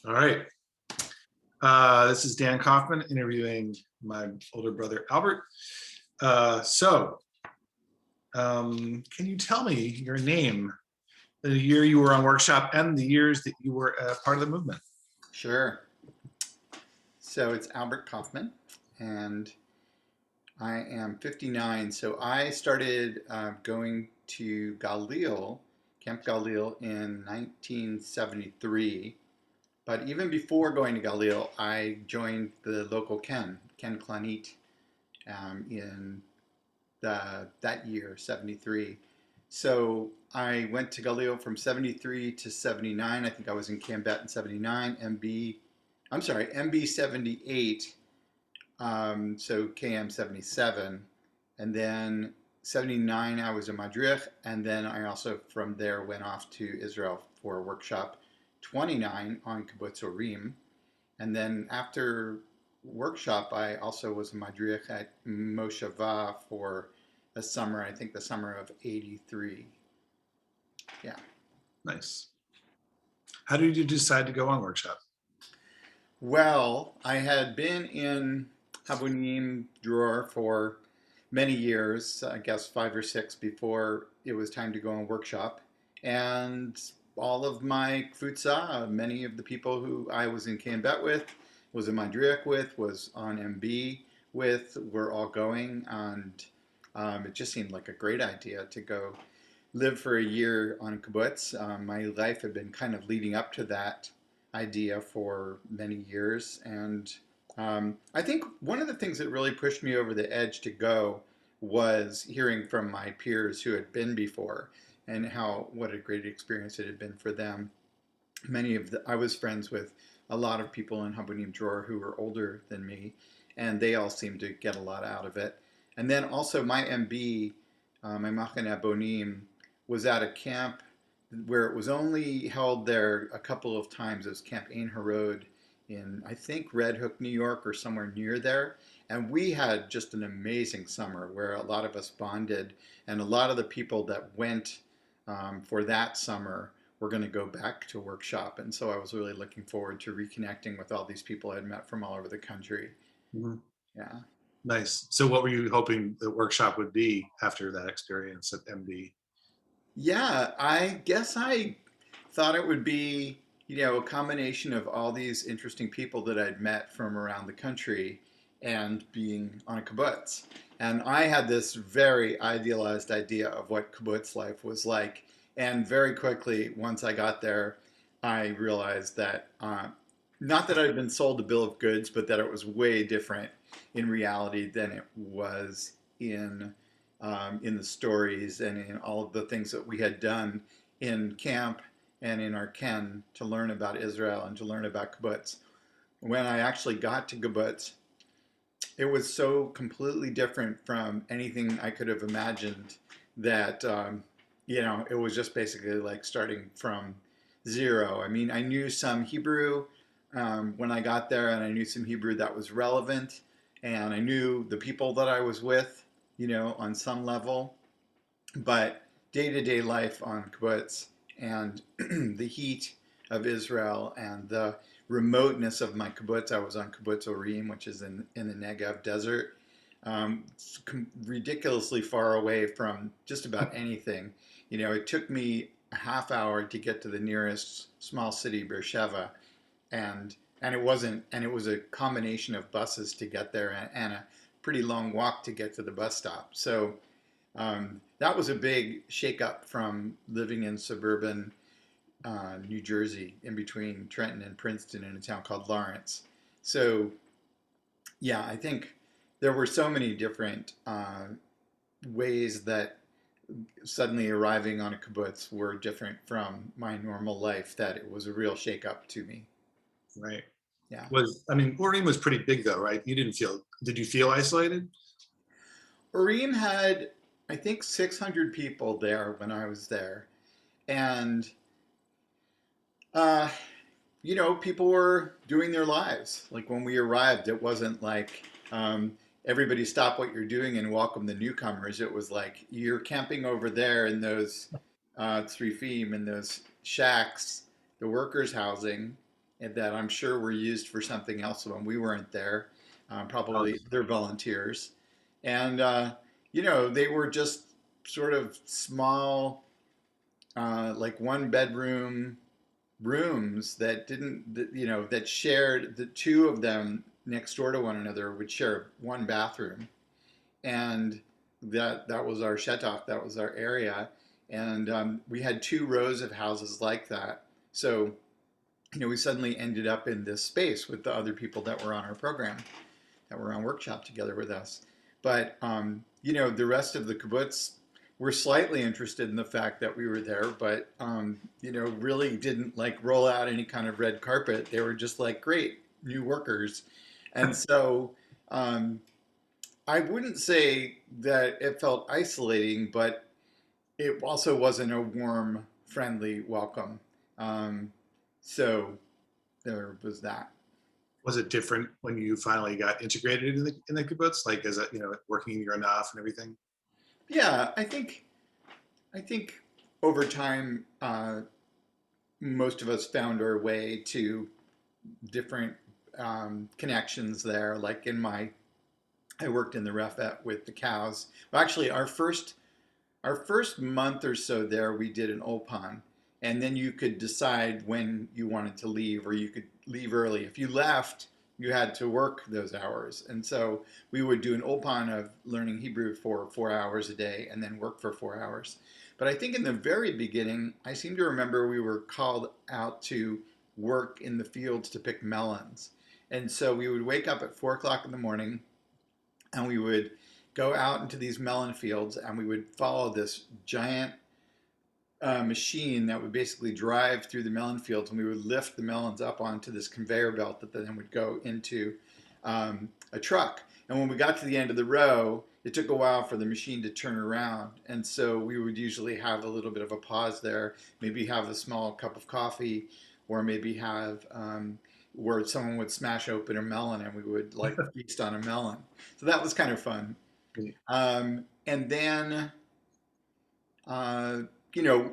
All right. This is Dan Kaufman interviewing my older brother, Albert. So, can you tell me your name, the year you were on workshop, and the years that you were part of the movement? Sure. So it's Albert Kaufman, and I am 59. So I started going to Camp Galil in 1973. But even before going to Galil, I joined the local Ken Klanit, in that year, 73. So I went to Galil from 73 to 79. I think I was in Cambet in 79. MB 78, so KM 77. And then 79, I was in Madrid. And then I also, from there, went off to Israel for a workshop 29 on Kibbutz Urim. And then after workshop, I also was in Madrid at Moshava for a summer, I think the summer of 83. Yeah. Nice. How did you decide to go on workshop? Well, I had been in Habonim Dror for many years, I guess 5 or 6 before it was time to go on workshop. And all of my futsa, many of the people who I was in Cambet with, was in Madrid with, was on MB with, were all going. And it just seemed like a great idea to go live for a year on kibbutz. My life had been kind of leading up to that idea for many years. And I think one of the things that really pushed me over the edge to go was hearing from my peers who had been before and what a great experience it had been for them. I was friends with a lot of people in Habonim Dror who were older than me, and they all seemed to get a lot out of it. And then also my MB, my Machan Abonim, was at a camp where it was only held there a couple of times. It was Camp Ein Harod in, I think, Red Hook, New York, or somewhere near there. And we had just an amazing summer where a lot of us bonded, and a lot of the people that went for that summer were going to go back to workshop. And so I was really looking forward to reconnecting with all these people I'd met from all over the country. Mhm. Yeah. Nice. So, what were you hoping the workshop would be after that experience at MB? Yeah, I guess I thought it would be, a combination of all these interesting people that I'd met from around the country and being on a kibbutz. And I had this very idealized idea of what kibbutz life was like. And very quickly, once I got there, I realized that not that I'd been sold a bill of goods, but that it was way different in reality than it was in the stories and in all of the things that we had done in camp and in our ken to learn about Israel and to learn about kibbutz. When I actually got to kibbutz, it was so completely different from anything I could have imagined that it was just basically like starting from zero. I mean, I knew some Hebrew when I got there, and I knew some Hebrew that was relevant, and I knew the people that I was with, on some level. But day to day life on kibbutz and the heat of Israel and the remoteness of my kibbutz. I was on Kibbutz Urim, which is in the Negev Desert, ridiculously far away from just about anything. It took me a half hour to get to the nearest small city, Beersheba, and it was a combination of buses to get there and a pretty long walk to get to the bus stop. So that was a big shakeup from living in suburban New Jersey, in between Trenton and Princeton, in a town called Lawrence. So yeah, I think there were so many different ways that suddenly arriving on a kibbutz were different from my normal life, that it was a real shakeup to me. Right. Yeah. Urim was pretty big though, right? Did you feel isolated? Urim had, I think, 600 people there when I was there. And, uh, people were doing their lives. Like when we arrived, it wasn't like everybody stop what you're doing and welcome the newcomers. It was like you're camping over there in those three feet in those shacks, the workers' housing, and that I'm sure were used for something else when we weren't there. Oh, Probably they're volunteers, and they were just sort of small, like one bedroom rooms that didn't, that shared, the two of them next door to one another would share one bathroom, and that was our shetach, that was our area, and we had two rows of houses like that. So we suddenly ended up in this space with the other people that were on our program, that were on workshop together with us. But the rest of the kibbutz were slightly interested in the fact that we were there, but really didn't like roll out any kind of red carpet. They were just like, great, new workers. And so um, I wouldn't say that it felt isolating, but it also wasn't a warm, friendly welcome. Um, so there was that. was it different when you finally got integrated in the kibbutz, like as a, working your enough and everything? Yeah, I think over time, most of us found our way to different connections there. Like I worked in the refet with the cows. Well, actually, our first month or so there, we did an olpan, and then you could decide when you wanted to leave, or you could leave early. If you left, you had to work those hours, and so we would do an olpan of learning Hebrew for 4 hours a day, and then work for 4 hours. But I think in the very beginning, I seem to remember we were called out to work in the fields to pick melons, and so we would wake up at 4 o'clock in the morning, and we would go out into these melon fields, and we would follow this giant machine that would basically drive through the melon fields, and we would lift the melons up onto this conveyor belt that then would go into a truck. And when we got to the end of the row, it took a while for the machine to turn around, and so we would usually have a little bit of a pause there, maybe have a small cup of coffee, or maybe have where someone would smash open a melon and we would like feast on a melon. So that was kind of fun. And then, uh,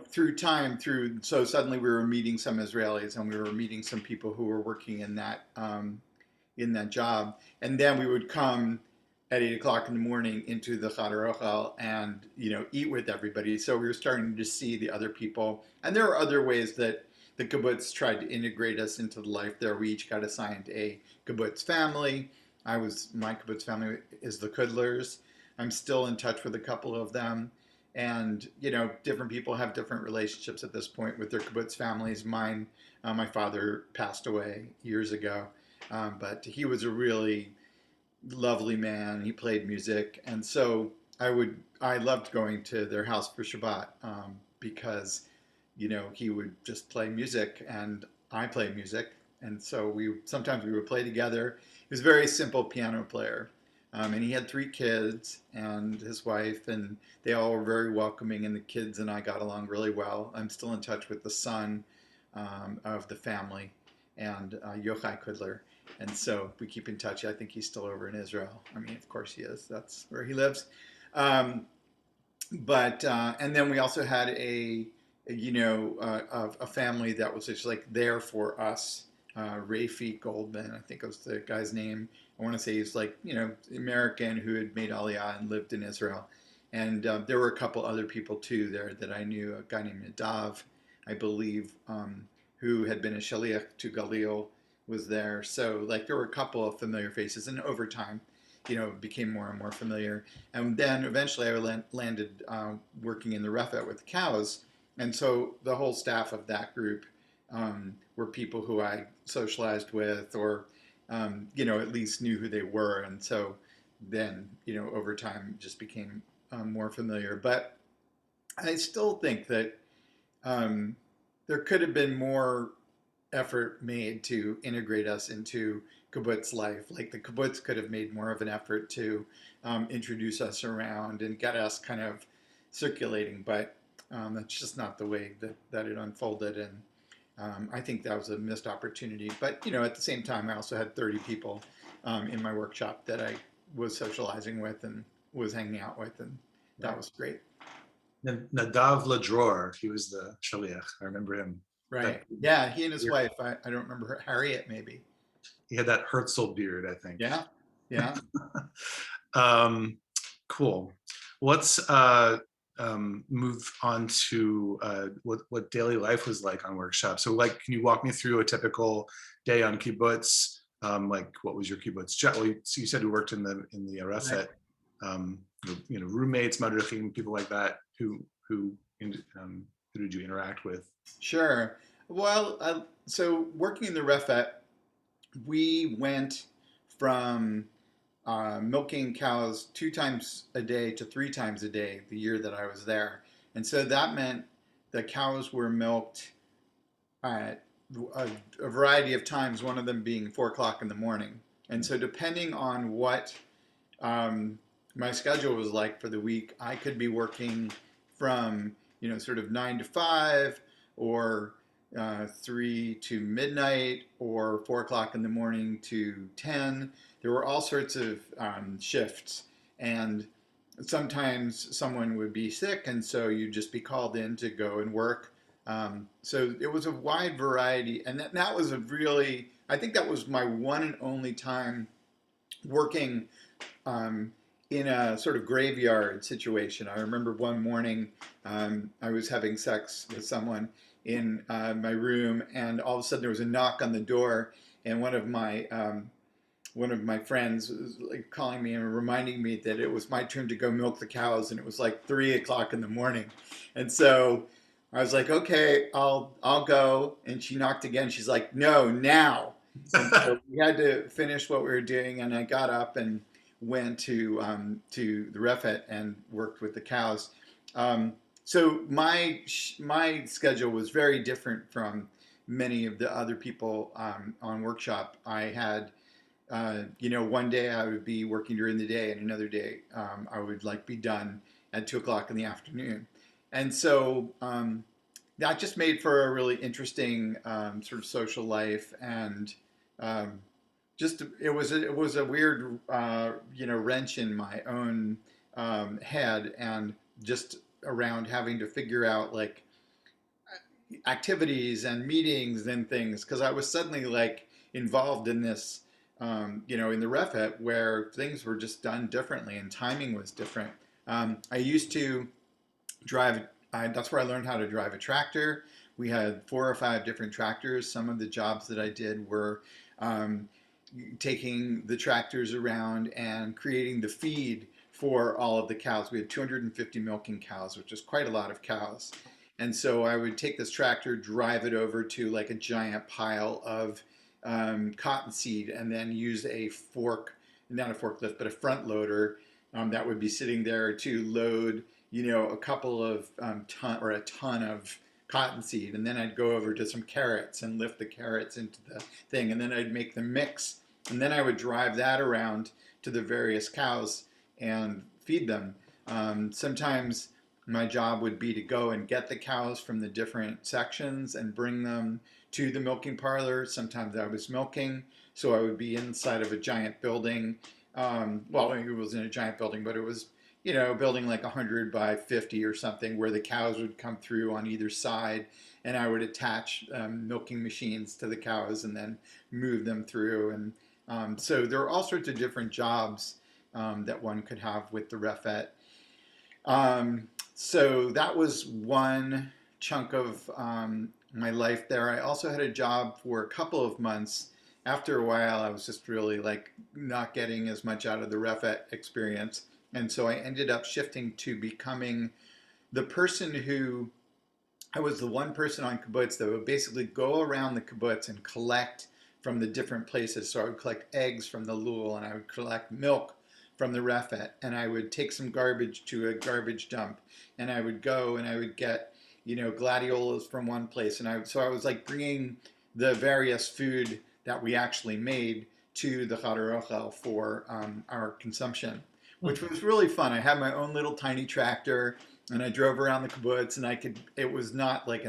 through time, so suddenly we were meeting some Israelis, and we were meeting some people who were working in that job, and then we would come at 8 o'clock in the morning into the Chadar Ochel and eat with everybody. So we were starting to see the other people, and there are other ways that the kibbutz tried to integrate us into the life there. We each got assigned a kibbutz family. My kibbutz family is the Kudlers. I'm still in touch with a couple of them. And, different people have different relationships at this point with their kibbutz families. Mine, my father passed away years ago, but he was a really lovely man. He played music. And so I loved going to their house for Shabbat, because, he would just play music and I play music. And so sometimes we would play together. He was a very simple piano player. And he had 3 kids and his wife, and they all were very welcoming, and the kids and I got along really well. I'm still in touch with the son of the family, and Yochai Kudler. And so we keep in touch. I think he's still over in Israel. I mean, of course he is. That's where he lives. Um, and then we also had a family that was just like there for us. Rafi Goldman, I think was the guy's name. I want to say he's like, American who had made Aliyah and lived in Israel. And there were a couple other people too there that I knew. A guy named Nadav, I believe, who had been a shaliach to Galil, was there. So like there were a couple of familiar faces, and over time, it became more and more familiar. And then eventually I landed working in the refet with the cows. And so the whole staff of that group were people who I socialized with, or at least knew who they were. And so then, over time, just became more familiar. But I still think that there could have been more effort made to integrate us into kibbutz life. Like the kibbutz could have made more of an effort to introduce us around and get us kind of circulating. But that's just not the way that it unfolded. And I think that was a missed opportunity. But, at the same time, I also had 30 people in my workshop that I was socializing with and was hanging out with, and that was great. Nadav Dror, he was the shaliach. I remember him. Right. That Yeah, he and his beard. wife. I don't remember her. Harriet, maybe. He had that Herzl beard, I think. Yeah. Yeah. um, cool. Let's move on to what daily life was like on workshop. So, like, can you walk me through a typical day on kibbutz? Like, what was your kibbutz job? Well, so you said you worked in the Right. Raset. Roommates, madrichim, people like that. Who did you interact with? Sure. Well, so working in the Refet, we went from milking cows 2 times a day to 3 times a day the year that I was there. And so that meant the cows were milked at a variety of times, one of them being 4 o'clock in the morning. And so, depending on what um, my schedule was like for the week, I could be working from, sort of 9 to 5 or 3 to midnight or 4 o'clock in the morning to 10. There were all sorts of shifts. And sometimes someone would be sick, and so you'd just be called in to go and work. So it was a wide variety. And that was I think that was my one and only time working um, in a sort of graveyard situation. I remember one morning I was having sex with someone in my room, and all of a sudden there was a knock on the door, and one of my friends was like calling me and reminding me that it was my turn to go milk the cows, and it was like 3 o'clock in the morning, and so I was like, okay, I'll go. And she knocked again. She's like, no, now. And so we had to finish what we were doing, and I got up and went to the refet and worked with the cows. So my schedule was very different from many of the other people on workshop. I had one day I would be working during the day, and another day I would like be done at 2 o'clock in the afternoon. And so that just made for a really interesting sort of social life, and um, just it was a weird wrench in my own head, and just around having to figure out like activities and meetings and things, because I was suddenly like involved in this in the refet where things were just done differently and timing was different. I used to that's where I learned how to drive a tractor. We had 4 or 5 different tractors. Some of the jobs that I did were um, taking the tractors around and creating the feed for all of the cows. We had 250 milking cows, which is quite a lot of cows. And so I would take this tractor, drive it over to like a giant pile of cottonseed, and then use a fork, not a forklift, but a front loader that would be sitting there to load, a couple of a ton of cottonseed. And then I'd go over to some carrots and lift the carrots into the thing. And then I'd make the mix. And then I would drive that around to the various cows and feed them. Sometimes my job would be to go and get the cows from the different sections and bring them to the milking parlor. Sometimes I was milking, so I would be inside of a giant building. Well, it wasn't a giant building, but it was, building like 100 by 50 or something, where the cows would come through on either side, and I would attach milking machines to the cows and then move them through. And so there are all sorts of different jobs that one could have with the refet. So that was one chunk of my life there. I also had a job for a couple of months. After a while, I was just really like not getting as much out of the refet experience. And so I ended up shifting to becoming the person who I was the one person on kibbutz that would basically go around the kibbutz and collect from the different places. So I would collect eggs from the lul, and I would collect milk from the refet, and I would take some garbage to a garbage dump, and I would go and I would get, gladiolas from one place, and so I was like bringing the various food that we actually made to the Chadar Ochel for our consumption, which was really fun. I had my own little tiny tractor, and I drove around the kibbutz, and it was not like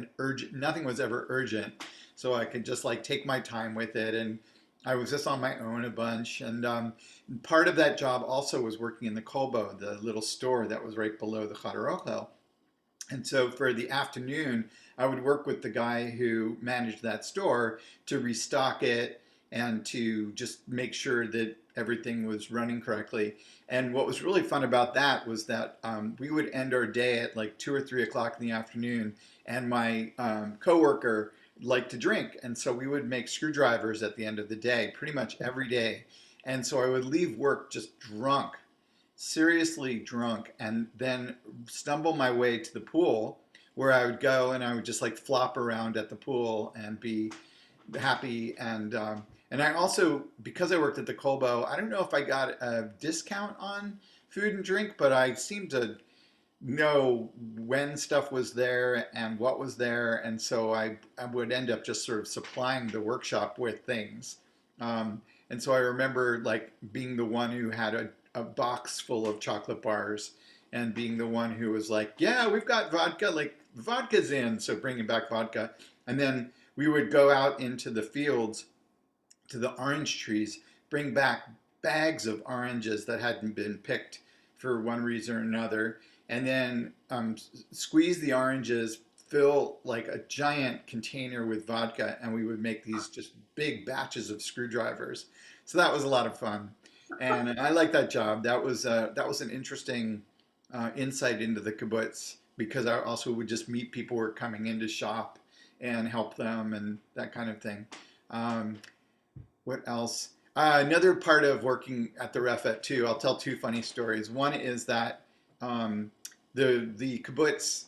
nothing was ever urgent. So I could just like take my time with it. And I was just on my own a bunch. And part of that job also was working in the Kolbo, the little store that was right below the Chadar Ochel. And so for the afternoon, I would work with the guy who managed that store to restock it and to just make sure that everything was running correctly. And what was really fun about that was that we would end our day at like 2 or 3 o'clock in the afternoon, and my coworker liked to drink, and so we would make screwdrivers at the end of the day, pretty much every day. And so I would leave work just drunk, seriously drunk, and then stumble my way to the pool, where I would go and I would just like flop around at the pool and be happy. And I also, because I worked at the Colbo, I don't know if I got a discount on food and drink, but I seemed to know when stuff was there and what was there, and so I would end up just sort of supplying the workshop with things. And so I remember like being the one who had a box full of chocolate bars, and being the one who was like, yeah, we've got vodka, like vodka's in, so bringing back vodka. And then we would go out into the fields to the orange trees, bring back bags of oranges that hadn't been picked for one reason or another, and then squeeze the oranges, fill like a giant container with vodka, and we would make these just big batches of screwdrivers. So that was a lot of fun, and I liked that job. That was an interesting insight into the kibbutz, because I also would just meet people who were coming in to shop and help them and that kind of thing. Um, what else? Another part of working at the Refet too, I'll tell two funny stories. One is that um, the kibbutz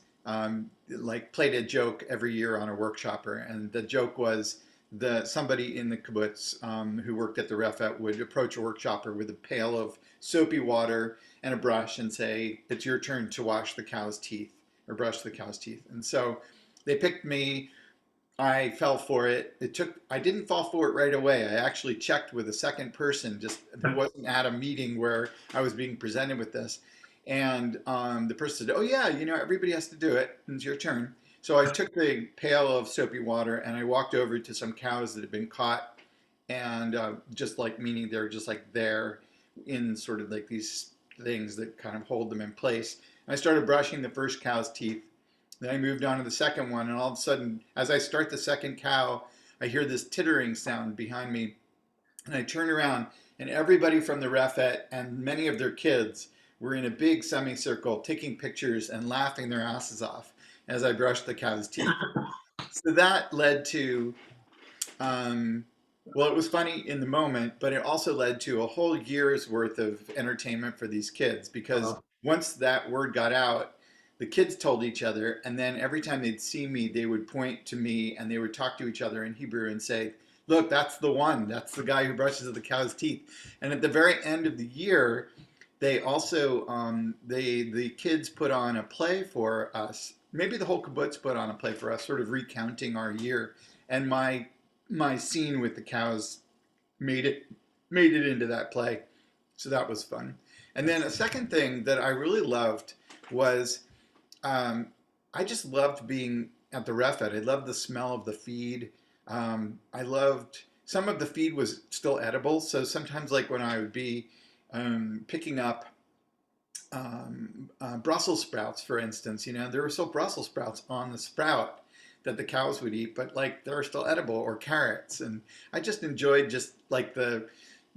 like played a joke every year on a workshopper, and the joke was the somebody in the kibbutz who worked at the Refet would approach a workshopper with a pail of soapy water and a brush and say, "It's your turn to wash the cow's teeth or brush the cow's teeth." And so they picked me. I fell for it. I didn't fall for it right away. I actually checked with a second person just who wasn't at a meeting where I was being presented with this. And the person said, "Oh yeah, you know, everybody has to do it. It's your turn." So I took the pail of soapy water and I walked over to some cows that had been caught, and just like, meaning they're just like there in sort of like these things that kind of hold them in place. And I started brushing the first cow's teeth. Then I moved on to the second one, and all of a sudden, as I start the second cow, I hear this tittering sound behind me, and I turn around, and everybody from the Refet and many of their kids were in a big semicircle taking pictures and laughing their asses off as I brushed the cow's teeth. So that led to, um, well, it was funny in the moment, but it also led to a whole year's worth of entertainment for these kids, because once that word got out, the kids told each other, and then every time they'd see me, they would point to me and they would talk to each other in Hebrew and say, "Look, that's the one. That's the guy who brushes the cow's teeth." And at the very end of the year, they also the kids put on a play for us. Maybe the whole kibbutz put on a play for us, sort of recounting our year. And my scene with the cows made it made it into that play. So that was fun. And then a second thing that I really loved was, um, I just loved being at the Refet. I loved the smell of the feed. I loved some of the feed was still edible. So sometimes, like when I would be picking up Brussels sprouts, for instance, you know, there were still Brussels sprouts on the sprout that the cows would eat, but like they're still edible, or carrots. And I just enjoyed just like the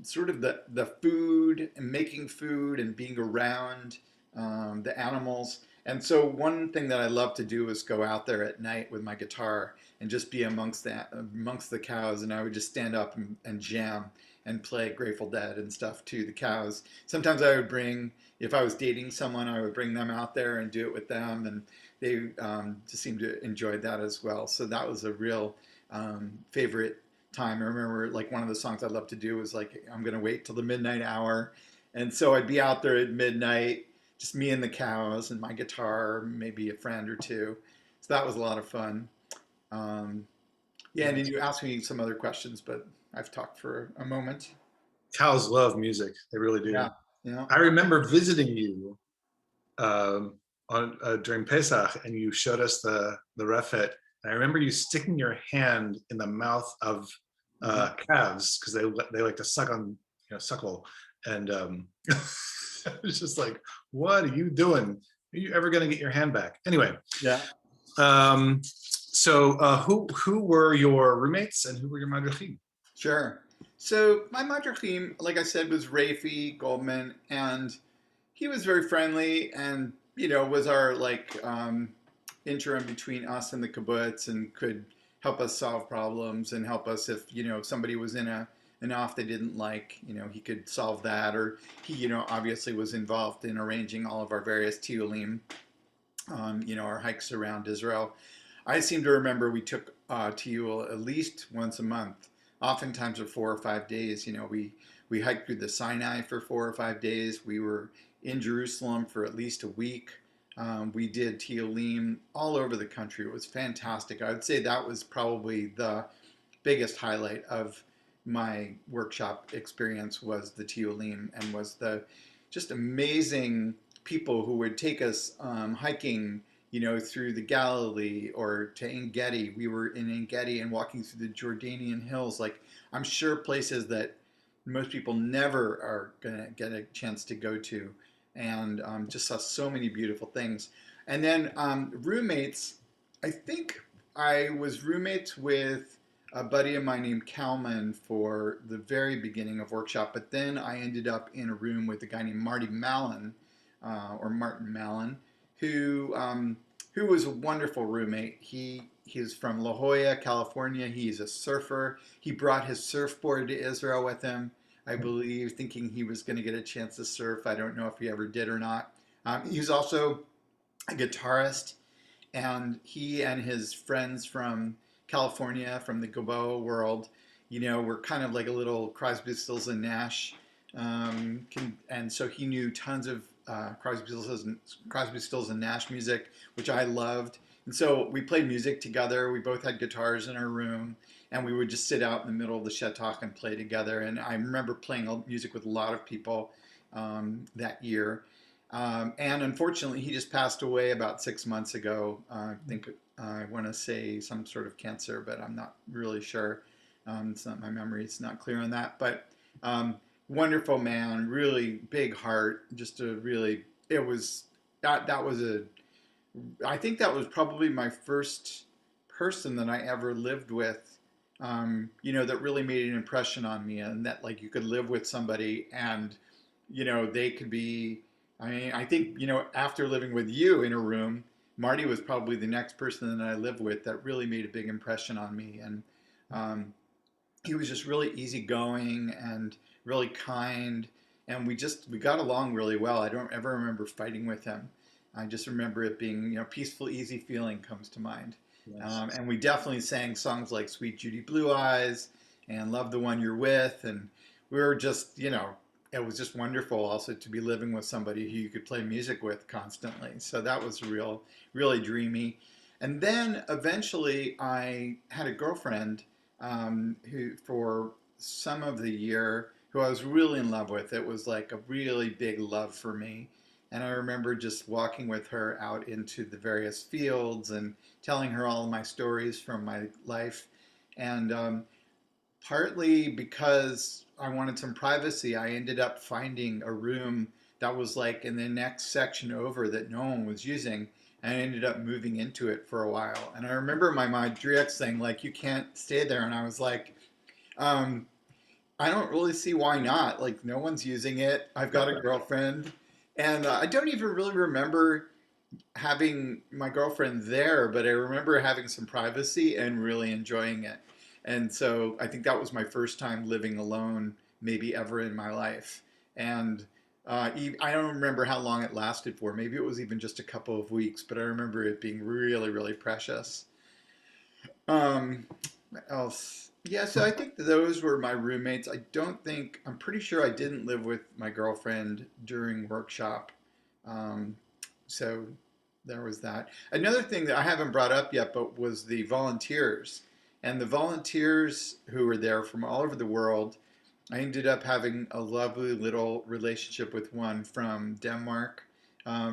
sort of the food and making food and being around the animals. And so one thing that I love to do is go out there at night with my guitar and just be amongst the cows, and I would just stand up and jam and play Grateful Dead and stuff to the cows. Sometimes I would bring, if I was dating someone, I would bring them out there and do it with them, and they just seemed to enjoy that as well. So that was a real favorite time. I remember like one of the songs I loved to do was like, "I'm gonna wait till the midnight hour," and so I'd be out there at midnight, just me and the cows and my guitar, maybe a friend or two. So that was a lot of fun. Um, yeah, and then you asked me some other questions, but I've talked for a moment. Cows love music. They really do. Yeah, yeah. I remember visiting you during Pesach, and you showed us the refet. And I remember you sticking your hand in the mouth of Mhm. calves, because they like to suck on, suckle, and it was just like, what are you doing? Are you ever going to get your hand back? Anyway, Yeah. so who were your roommates and who were your madrichim? Sure. So my madrachim, like I said, was Rafi Goldman, and he was very friendly, and was our interim between us and the kibbutz, and could help us solve problems and help us if somebody was in an off they didn't like, he could solve that, or he obviously was involved in arranging all of our various tiyulim, our hikes around Israel. I seem to remember we took tiyul at least once a month, oftentimes for 4 or 5 days. We hiked through the Sinai for 4 or 5 days. We were in Jerusalem for at least a week. We did tiyulim all over the country. It was fantastic. I would say that was probably the biggest highlight of my workshop experience, was the tiyulim, and was the just amazing people who would take us hiking, through the Galilee or to En Gedi. We were in En Gedi and walking through the Jordanian hills. Like, I'm sure places that most people never are going to get a chance to go to, and just saw so many beautiful things. And then roommates, I think I was roommates with a buddy of mine named Kalman for the very beginning of workshop, but then I ended up in a room with a guy named Marty Mallon, or Martin Mallon, who was a wonderful roommate. He's from La Jolla, California. He's a surfer. He brought his surfboard to Israel with him, I believe, thinking he was going to get a chance to surf. I don't know if he ever did or not. He's also a guitarist, and he and his friends from California, from the Gilboa world, were kind of like a little Crosby, Stills and Nash, and so he knew tons of Crosby, Stills and Nash music, which I loved. And so we played music together. We both had guitars in our room, and we would just sit out in the middle of the shetach and play together. And I remember playing music with a lot of people that year. And unfortunately, he just passed away about 6 months ago. I think I want to say some sort of cancer, but I'm not really sure. It's not my memory. It's not clear on that. But wonderful man, really big heart. Just a really, it was that was a. I think that was probably my first person that I ever lived with. That really made an impression on me, and that like you could live with somebody, and they could be. I mean, I think, after living with you in a room, Marty was probably the next person that I lived with that really made a big impression on me. And he was just really easygoing and really kind. And we got along really well. I don't ever remember fighting with him. I just remember it being, peaceful, easy feeling comes to mind. Yes. And we definitely sang songs like Sweet Judy Blue Eyes and Love the One You're With. And we were just, it was just wonderful also to be living with somebody who you could play music with constantly. So that was really dreamy. And then eventually I had a girlfriend who, for some of the year, who I was really in love with. It was like a really big love for me. And I remember just walking with her out into the various fields and telling her all of my stories from my life. And partly because I wanted some privacy, I ended up finding a room that was like in the next section over that no one was using. And I ended up moving into it for a while. And I remember my Madriach saying, like, you can't stay there. And I was like, I don't really see why not. Like, no one's using it. I've got a girlfriend. And I don't even really remember having my girlfriend there, but I remember having some privacy and really enjoying it. And so I think that was my first time living alone, maybe ever in my life. And I don't remember how long it lasted for. Maybe it was even just a couple of weeks, but I remember it being really, really precious. What else? Yeah, so I think those were my roommates. I'm pretty sure I didn't live with my girlfriend during workshop. So there was that. Another thing that I haven't brought up yet, but was the volunteers. And the volunteers who were there from all over the world, I ended up having a lovely little relationship with one from Denmark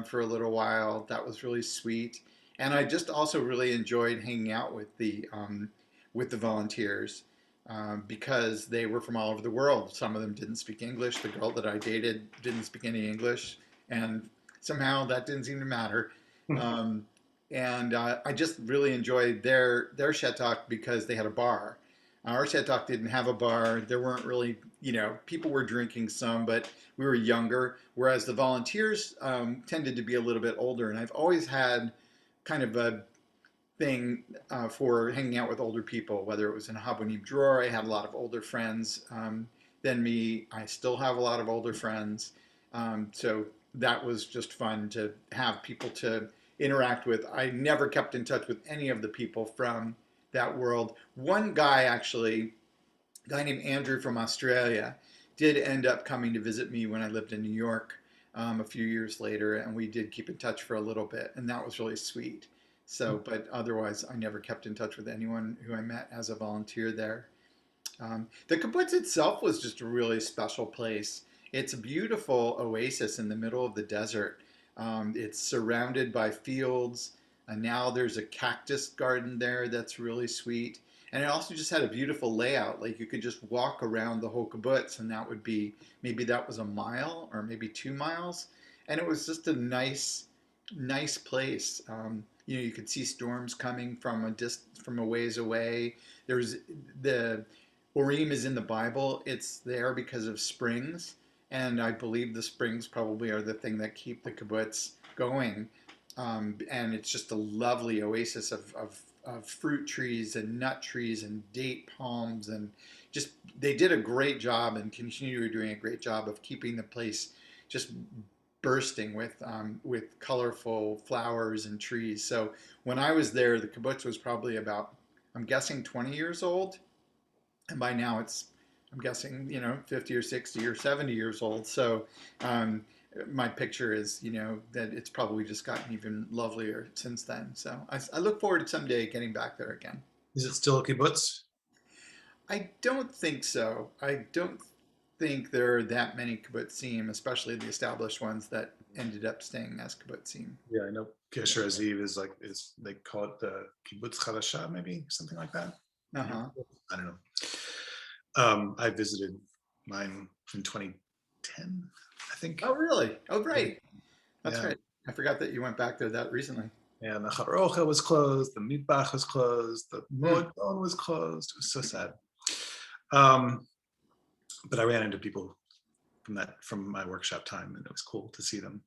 for a little while. That was really sweet. And I just also really enjoyed hanging out with the volunteers because they were from all over the world. Some of them didn't speak English. The girl that I dated didn't speak any English. And somehow that didn't seem to matter. Um, and I just really enjoyed their Shetok because they had a bar. Our Shetok didn't have a bar. There weren't really, people were drinking some, but we were younger. Whereas the volunteers tended to be a little bit older. And I've always had kind of a thing for hanging out with older people, whether it was in Habonim Dror. I had a lot of older friends than me. I still have a lot of older friends. So that was just fun to have people to interact with. I never kept in touch with any of the people from that world. One guy, actually, a guy named Andrew from Australia, did end up coming to visit me when I lived in New York a few years later, and we did keep in touch for a little bit, and that was really sweet. So, but otherwise, I never kept in touch with anyone who I met as a volunteer there. The kibbutz itself was just a really special place. It's a beautiful oasis in the middle of the desert. It's surrounded by fields, and now there's a cactus garden there that's really sweet. And it also just had a beautiful layout. Like you could just walk around the whole kibbutz, and that would be maybe that was a mile or maybe 2 miles, and it was just a nice place. You could see storms coming from a ways away. There's the Urim is in the Bible. It's there because of springs, and I believe the springs probably are the thing that keep the kibbutz going. And it's just a lovely oasis of fruit trees and nut trees and date palms, and just they did a great job and continue doing a great job of keeping the place just bursting with colorful flowers and trees. So when I was there, the kibbutz was probably about, I'm guessing, 20 years old, and by now I'm guessing, 50 or 60 or 70 years old. So my picture is, that it's probably just gotten even lovelier since then. So I look forward to someday getting back there again. Is it still a kibbutz? I don't think so. I don't think there are that many kibbutzim, especially the established ones that ended up staying as kibbutzim. Yeah, I know Kesher Aziv is they call it the kibbutz Chadasha, maybe something like that. Uh-huh. I don't know. I visited mine in 2010, I think. Oh, really? Oh, great. That's Yeah. right. I forgot that you went back there that recently. Yeah, and the Charocha was closed, the Mitbach was closed, the Moedon was closed. It was so sad. But I ran into people from my workshop time, and it was cool to see them.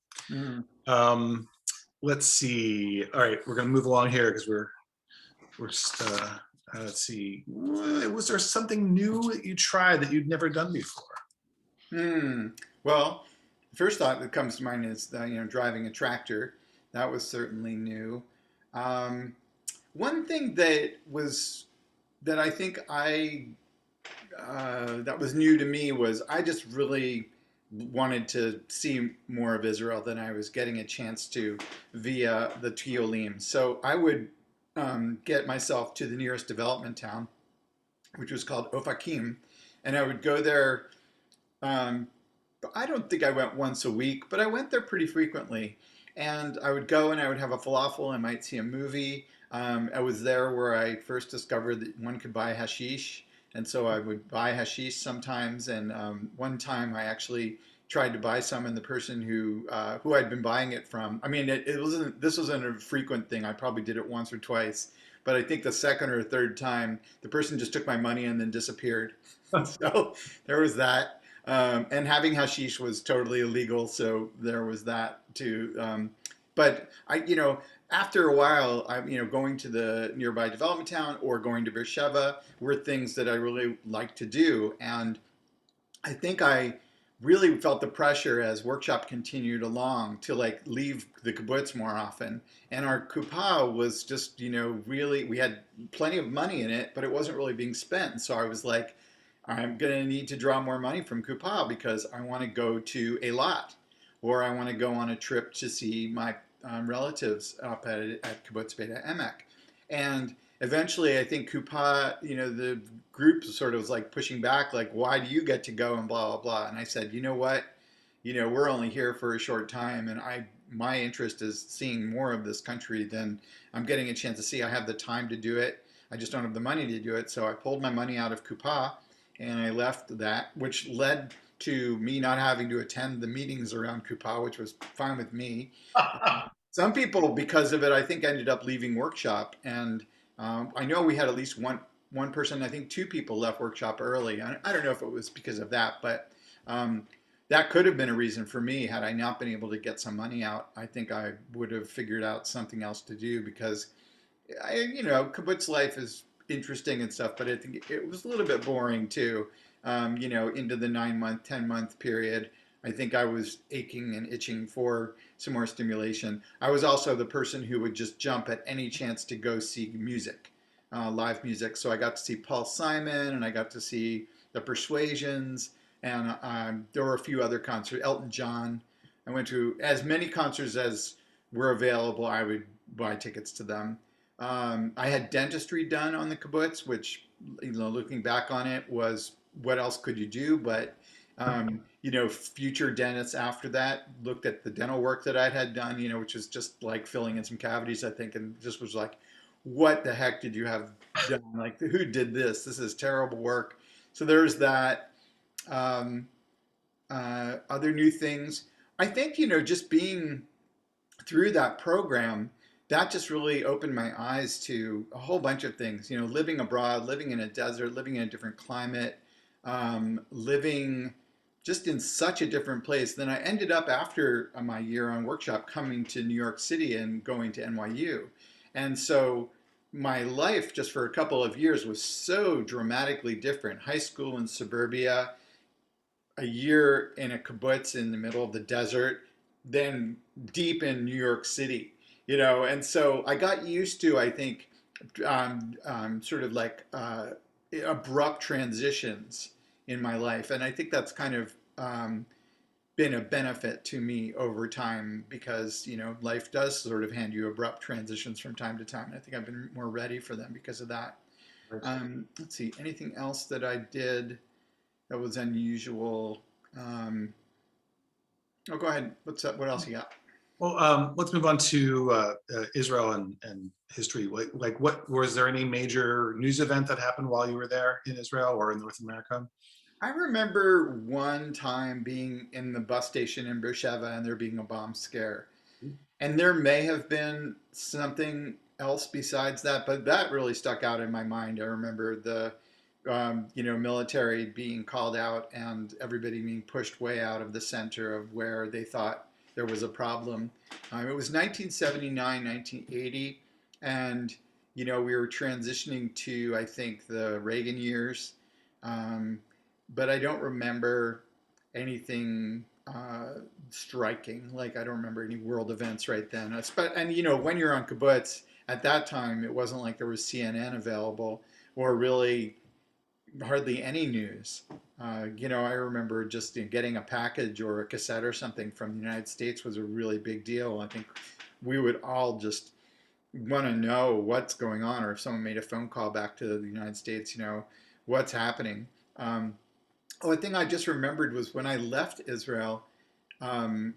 Let's see. All right, we're going to move along here because we're just, let's see. Was there something new that you tried that you'd never done before? Well, the first thought that comes to mind is driving a tractor. That was certainly new. One thing that I think that was new to me was I just really wanted to see more of Israel than I was getting a chance to via the Tiolim. So I would get myself to the nearest development town, which was called Ofakim, and I would go there. I don't think I went once a week, but I went there pretty frequently. And I would go and I would have a falafel. I might see a movie. I was there where I first discovered that one could buy hashish. And so I would buy hashish sometimes. And one time I actually tried to buy some, and the person who I'd been buying it from, I mean, this wasn't a frequent thing. I probably did it once or twice. But I think the second or third time, the person just took my money and then disappeared. So there was that. And having hashish was totally illegal, so there was that too. But after a while, going to the nearby development town or going to Beersheba were things that I really liked to do. And I think I really felt the pressure as workshop continued along to leave the kibbutz more often. And our kuppah was just, really, we had plenty of money in it, but it wasn't really being spent. And so I was like, I'm going to need to draw more money from kuppah because I want to go to Eilat, or I want to go on a trip to see my relatives up at Kibbutz Beit Emek. And eventually I think kuppah, the group sort of was like pushing back, like, why do you get to go and blah, blah, blah. And I said, you know what, we're only here for a short time, and my interest is seeing more of this country than I'm getting a chance to see. I have the time to do it. I just don't have the money to do it. So I pulled my money out of kuppah, and I left that, which led to me not having to attend the meetings around Kupa, which was fine with me. Some people, because of it, I think ended up leaving workshop, and I know we had at least one person. I think two people left workshop early. I don't know if it was because of that, but um, that could have been a reason for me. Had I not been able to get some money out, I think I would have figured out something else to do because kibbutz life is interesting and stuff, but I think it was a little bit boring too. Into the 9 month, 10 month period, I think I was aching and itching for some more stimulation. I was also the person who would just jump at any chance to go see music, live music. So I got to see Paul Simon and I got to see the Persuasions, and there were a few other concerts, Elton John. I went to as many concerts as were available. I would buy tickets to them. I had dentistry done on the kibbutz, which, looking back on it, was what else could you do? But future dentists after that looked at the dental work that I'd had done, which was just like filling in some cavities, I think, and just was like, what the heck did you have done? Like, who did this? This is terrible work. So there's that. Um, Other new things. I think, just being through that program, that just really opened my eyes to a whole bunch of things. Living abroad, living in a desert, living in a different climate, living just in such a different place. Then I ended up, after my year on workshop, coming to New York City and going to NYU. And so my life just for a couple of years was so dramatically different. High school in suburbia, a year in a kibbutz in the middle of the desert, then deep in New York City, and so I got used to, I think, sort of like abrupt transitions in my life. And I think that's kind of been a benefit to me over time because, life does sort of hand you abrupt transitions from time to time. And I think I've been more ready for them because of that. Let's see, anything else that I did that was unusual? Oh, go ahead. What's up? What else you got? Well, let's move on to Israel and history. Like, what was there any major news event that happened while you were there in Israel or in North America? I remember one time being in the bus station in Beersheba and there being a bomb scare. And there may have been something else besides that, but that really stuck out in my mind. I remember the military being called out and everybody being pushed way out of the center of where they thought there was a problem. It was 1979, 1980, and we were transitioning to, I think, the Reagan years, but I don't remember anything striking. Like, I don't remember any world events right then. And when you're on kibbutz at that time, it wasn't like there was CNN available or really hardly any news. I remember just getting a package or a cassette or something from the United States was a really big deal. I think we would all just want to know what's going on, or if someone made a phone call back to the United States, what's happening. One thing I just remembered was when I left Israel, um,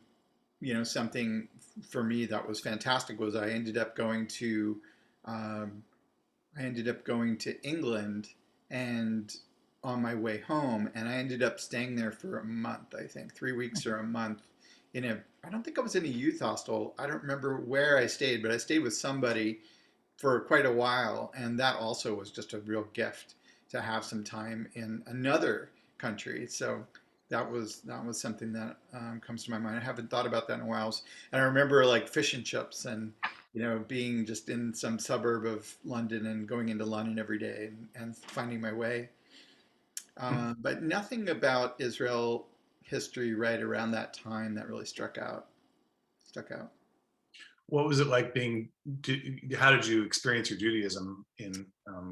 something for me that was fantastic was um, I ended up going to England and on my way home, and I ended up staying there for a month, I think, 3 weeks or a month I don't think I was in a youth hostel. I don't remember where I stayed, but I stayed with somebody for quite a while. And that also was just a real gift to have some time in another country. So that was something that comes to my mind. I haven't thought about that in a while. And I remember like fish and chips and being just in some suburb of London and going into London every day and finding my way. But nothing about Israel history right around that time that really struck out. Stuck out. What was it like how did you experience your Judaism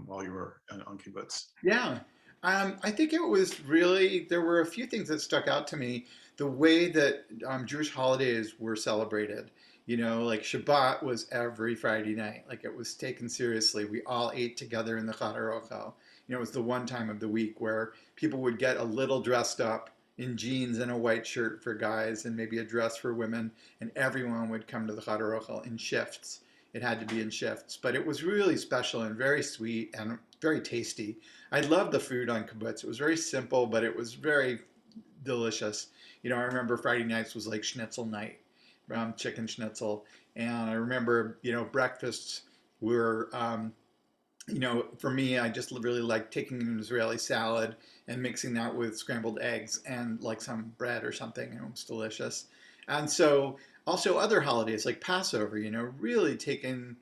while you were on kibbutz? Yeah. I think it was really, there were a few things that stuck out to me. The way that Jewish holidays were celebrated, like Shabbat was every Friday night. Like, it was taken seriously. We all ate together in the Chadar Ochel. It was the one time of the week where people would get a little dressed up in jeans and a white shirt for guys and maybe a dress for women, and everyone would come to the Chadar Ochel in shifts. It had to be in shifts, but it was really special and very sweet and very tasty. I loved the food on kibbutz. It was very simple, but it was very delicious. You know, I remember Friday nights was like schnitzel night, chicken schnitzel, and I remember, you know, breakfasts were, you know, for me, I just really like taking an Israeli salad and mixing that with scrambled eggs and like some bread or something, and it was delicious. And so also other holidays like Passover, you know, really taken,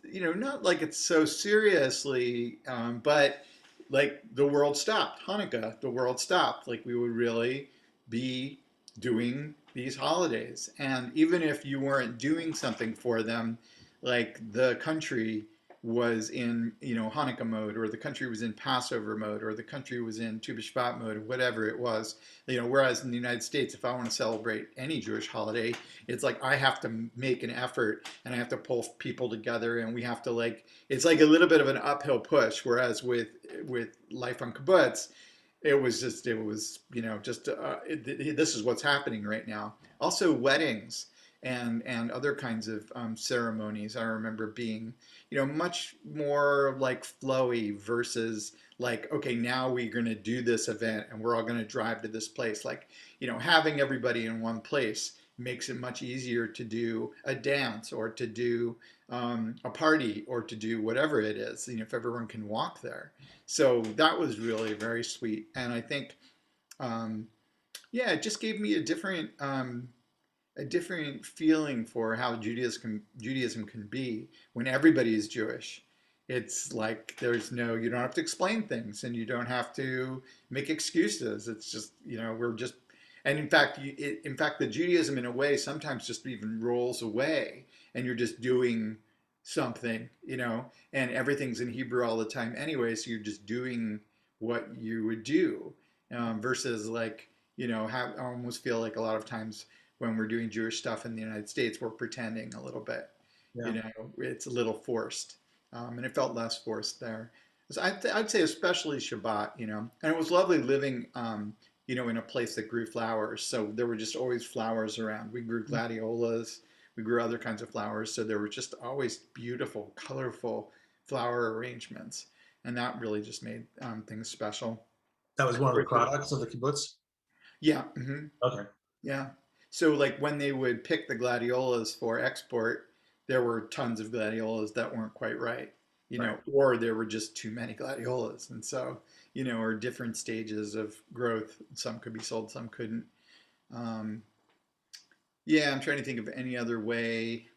you know, not like it's so seriously, but like the world stopped. Hanukkah, the world stopped. Like we would really be doing these holidays. And even if you weren't doing something for them, like the country was in, you know, Hanukkah mode, or the country was in Passover mode, or the country was in Tu B'Shvat mode, or whatever it was. You know, whereas in the United States, if I want to celebrate any Jewish holiday, it's like I have to make an effort and I have to pull people together, and we have to like it's like a little bit of an uphill push. Whereas with life on kibbutz, it was you know just this is what's happening right now. Also weddings and other kinds of ceremonies I remember being, you know, much more like flowy versus like, okay, now we're going to do this event and we're all going to drive to this place. Like, you know, having everybody in one place makes it much easier to do a dance or to do a party or to do whatever it is, you know, if everyone can walk there. So that was really very sweet. And I think, um, yeah, it just gave me a different feeling for how Judaism can be when everybody is Jewish. It's like there's no, you don't have to explain things and you don't have to make excuses. It's just, you know, we're just, and in fact, in fact, the Judaism in a way sometimes just even rolls away and you're just doing something, you know, and everything's in Hebrew all the time anyway. So you're just doing what you would do, versus like, you know, I almost feel like a lot of times when we're doing Jewish stuff in the United States, we're pretending a little bit. You Yeah. know, it's a little forced, and it felt less forced there. So I'd say especially Shabbat, you know, and it was lovely living, you know, in a place that grew flowers. So there were just always flowers around. We grew gladiolas, we grew other kinds of flowers. So there were just always beautiful, colorful flower arrangements, and that really just made things special. That was one of the products of the kibbutz. Yeah. Hmm. Okay. Yeah. So like when they would pick the gladiolas for export, there were tons of gladiolas that weren't quite right, you Right. know, or there were just too many gladiolas. And so, you know, or different stages of growth. Some could be sold, some couldn't. Um, yeah, I'm trying to think of any other way.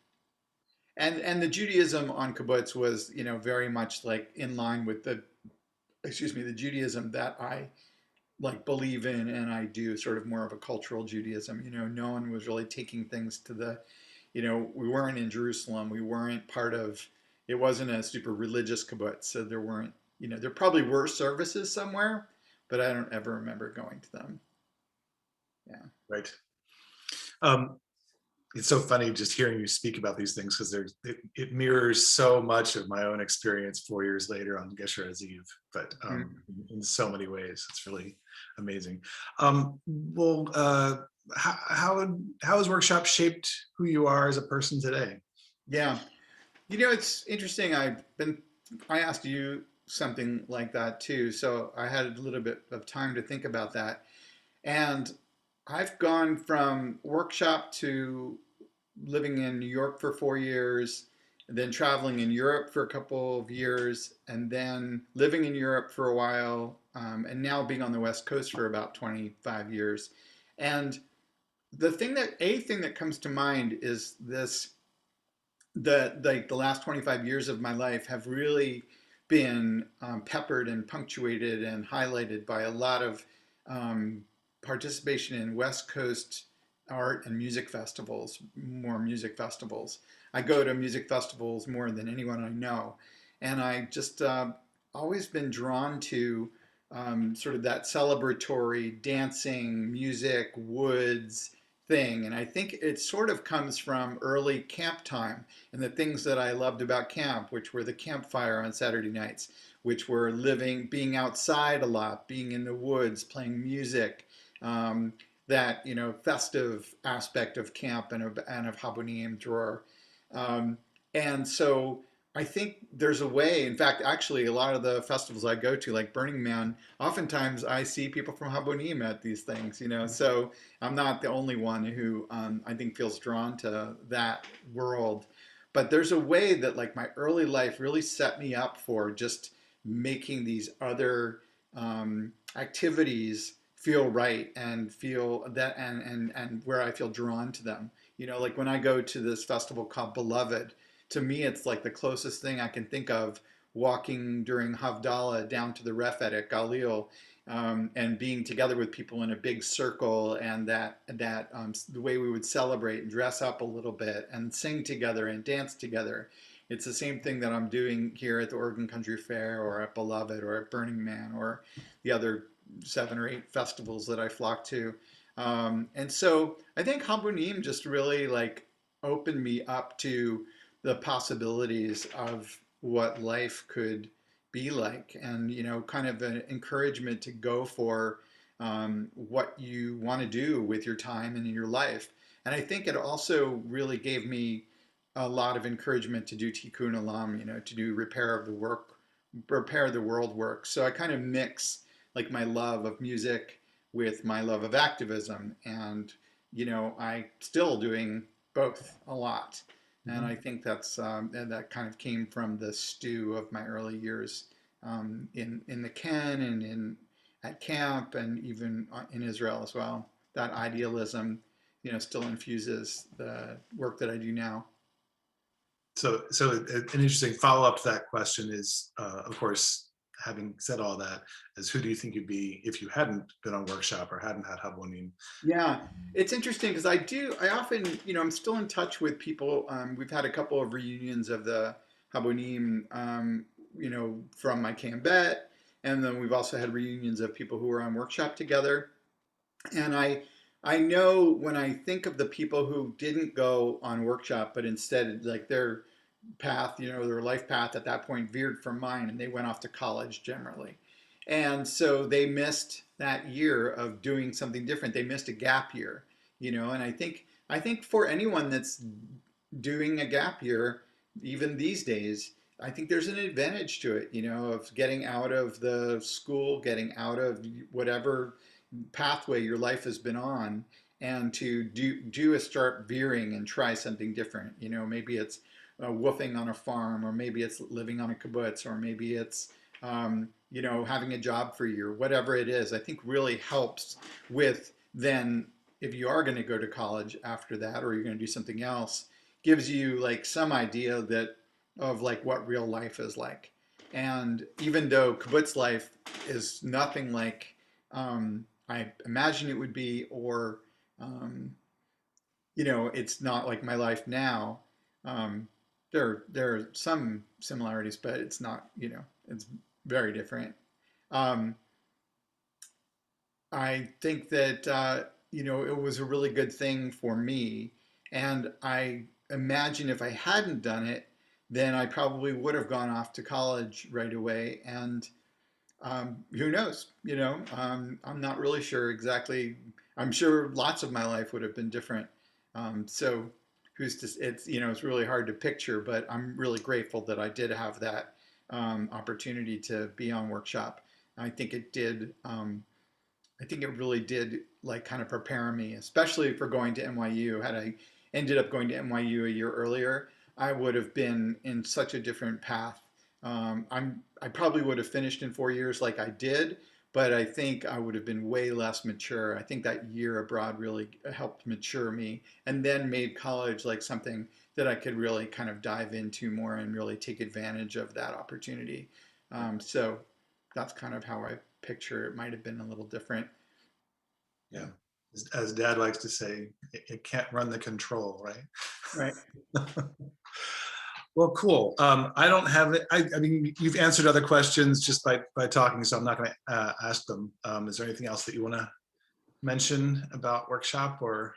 And the Judaism on kibbutz was, you know, very much like in line with the, excuse me, the Judaism that I like believe in and I do, sort of more of a cultural Judaism. You know, no one was really taking things to the, you know, we weren't in Jerusalem. We weren't part of, it wasn't a super religious kibbutz. So there weren't, you know, there probably were services somewhere, but I don't ever remember going to them. Yeah. Right. Um, it's so funny just hearing you speak about these things because it mirrors so much of my own experience 4 years later on Gesher Aziv, but Mhm. in so many ways, it's really amazing. Well, how has workshop shaped who you are as a person today? Yeah. You know, it's interesting. I asked you something like that too. So I had a little bit of time to think about that. And I've gone from workshop to living in New York for 4 years, and then traveling in Europe for a couple of years, and then living in Europe for a while, and now being on the West Coast for about 25 years. And a thing that comes to mind is this, the last 25 years of my life have really been peppered and punctuated and highlighted by a lot of um, participation in West Coast art and music festivals, more music festivals. I go to music festivals more than anyone I know, and I just always been drawn to sort of that celebratory dancing, music, woods thing. And I think it sort of comes from early camp time and the things that I loved about camp, which were the campfire on Saturday nights, which were living, being outside a lot, being in the woods, playing music, um, that, you know, festive aspect of camp and of Habonim, Dror. Um, and so I think there's a way. In fact, actually, a lot of the festivals I go to, like Burning Man, oftentimes I see people from Habonim at these things, you know. So I'm not the only one who I think feels drawn to that world. But there's a way that, like, my early life really set me up for just making these other activities feel right and feel that, and where I feel drawn to them. You know, like when I go to this festival called Beloved, to me, it's like the closest thing I can think of walking during Havdalah down to the Refet at Galil, and being together with people in a big circle, and that the way we would celebrate and dress up a little bit and sing together and dance together. It's the same thing that I'm doing here at the Oregon Country Fair or at Beloved or at Burning Man or the other 7 or 8 festivals that I flock to. And so I think Habonim just really like opened me up to the possibilities of what life could be like, and you know, kind of an encouragement to go for what you want to do with your time and in your life. And I think it also really gave me a lot of encouragement to do tikkun olam, you know, to do repair of the work, repair the world work. So I kind of mix like my love of music with my love of activism, and you know, I still doing both a lot. And I think and that kind of came from the stew of my early years in the Ken and in at camp and even in Israel as well. That idealism, you know, still infuses the work that I do now. So an interesting follow-up to that question is, of course, having said all that, is who do you think you'd be if you hadn't been on workshop or hadn't had Habonim? Yeah, it's interesting because I often, you know, I'm still in touch with people. We've had a couple of reunions of the Habonim, you know, from my Cambet, and then we've also had reunions of people who were on workshop together. And I know when I think of the people who didn't go on workshop, but instead like their path, you know, their life path at that point veered from mine, and they went off to college generally. And so they missed that year of doing something different. They missed a gap year, you know, and I think for anyone that's doing a gap year, even these days, I think there's an advantage to it, you know, of getting out of the school, getting out of whatever pathway your life has been on, and to do a start veering and try something different. You know, maybe it's woofing on a farm, or maybe it's living on a kibbutz, or maybe it's you know, having a job for a year, whatever it is. I think really helps with then if you are going to go to college after that, or you're going to do something else, gives you like some idea that of like what real life is like. And even though kibbutz life is nothing like I imagine it would be, or um, you know, it's not like my life now. Um, there are some similarities, but it's not. You know, it's very different. Um, I think that you know, it was a really good thing for me, and I imagine if I hadn't done it, then I probably would have gone off to college right away, and who knows? You know, I'm not really sure exactly. I'm sure lots of my life would have been different. So who's to? It's, you know, it's really hard to picture, but I'm really grateful that I did have that opportunity to be on workshop. I think it did. I think it really did like kind of prepare me, especially for going to NYU. Had I ended up going to NYU a year earlier, I would have been in such a different path. I probably would have finished in 4 years like I did, but I think I would have been way less mature. I think that year abroad really helped mature me, and then made college like something that I could really kind of dive into more and really take advantage of that opportunity. So that's kind of how I picture it. Might have been a little different. Yeah, as Dad likes to say, it can't run the control, right? Right. Well, cool. I don't have it. I mean, you've answered other questions just by talking, so I'm not going to ask them. Is there anything else that you want to mention about workshop or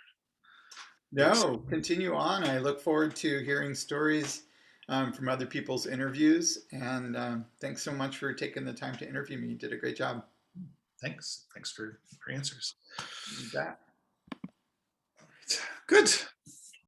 works? No, continue on. I look forward to hearing stories from other people's interviews. And thanks so much for taking the time to interview me. You did a great job. Thanks for your answers. That. Good.